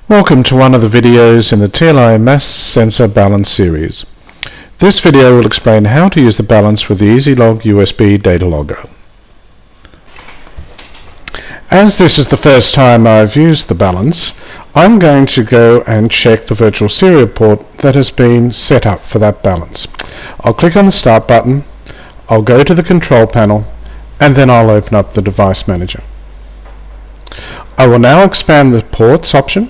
Welcome to one of the videos in the TLI Mass Sensor Balance series. This video will explain how to use the balance with the Ezilog USB data logger. As this is the first time I've used the balance, I'm going to go and check the virtual serial port that has been set up for that balance. I'll click on the Start button, I'll go to the Control panel, and then I'll open up the Device Manager. I will now expand the Ports option,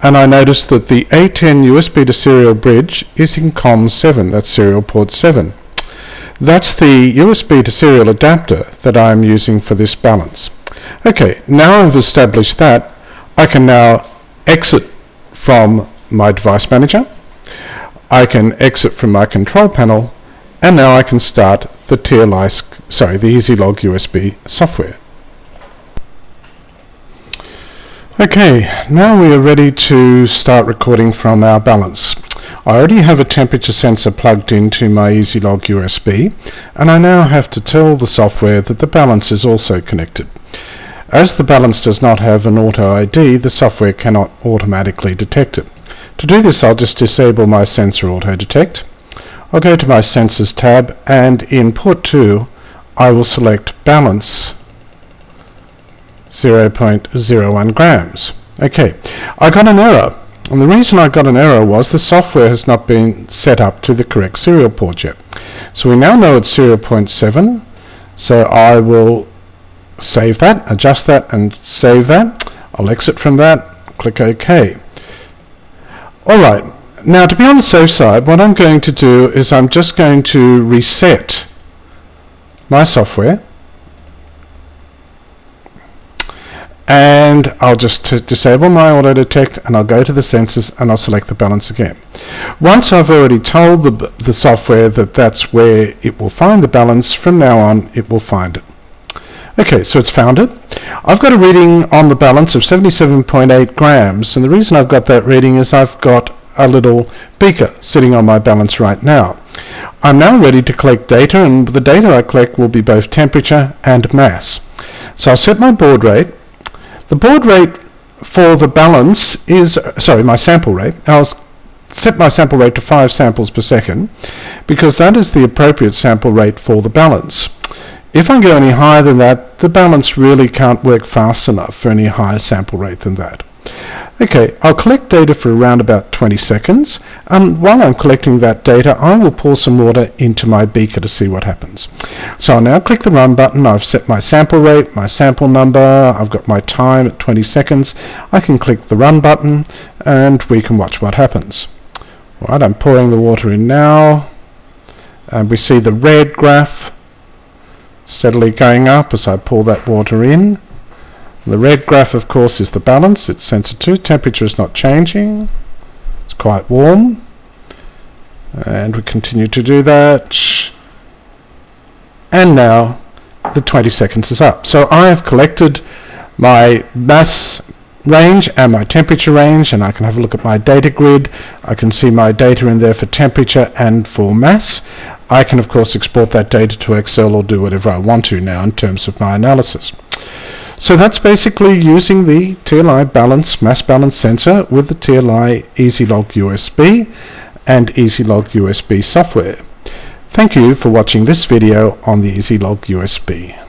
and I notice that the A10 USB to serial bridge is in COM 7, that's serial port 7. That's the USB to serial adapter that I'm using for this balance. Okay, now I've established that, I can now exit from my device manager, I can exit from my control panel, and now I can start the the Ezilog USB software. Okay, now we are ready to start recording from our balance. I already have a temperature sensor plugged into my Ezilog USB, and I now have to tell the software that the balance is also connected. As the balance does not have an auto ID, the software cannot automatically detect it. To do this, I'll just disable my sensor auto detect. I'll go to my sensors tab, and in port 2 I will select balance 0.01 grams. Okay, I got an error, and the reason I got an error was the software has not been set up to the correct serial port yet. So we now know it's 0.7, so I will save that, adjust that and save that. I'll exit from that, click OK. Alright, now to be on the safe side, what I'm going to do is I'm just going to reset my software, and I'll just disable my auto detect, and I'll go to the sensors and I'll select the balance again. Once I've already told the software that that's where it will find the balance, from now on it will find it. Okay, so it's found it. I've got a reading on the balance of 77.8 grams, and the reason I've got that reading is I've got a little beaker sitting on my balance right now. I'm now ready to collect data, and the data I collect will be both temperature and mass. So I'll set my baud rate. The baud rate for the balance is, my sample rate. I'll set my sample rate to 5 samples per second because that is the appropriate sample rate for the balance. If I go any higher than that, the balance really can't work fast enough for any higher sample rate than that. Okay, I'll collect data for around about 20 seconds, and while I'm collecting that data I will pour some water into my beaker to see what happens. So I'll now click the Run button. I've set my sample rate, my sample number, I've got my time at 20 seconds. I can click the Run button and we can watch what happens. Alright, I'm pouring the water in now, and we see the red graph steadily going up as I pour that water in. The red graph, of course, is the balance. It's sensor 2. Temperature is not changing. It's quite warm. And we continue to do that. And now the 20 seconds is up. So I have collected my mass range and my temperature range, and I can have a look at my data grid. I can see my data in there for temperature and for mass. I can, of course, export that data to Excel or do whatever I want to now in terms of my analysis. So that's basically using the TLI Balance Mass Balance Sensor with the TLI Ezilog USB and Ezilog USB software. Thank you for watching this video on the Ezilog USB.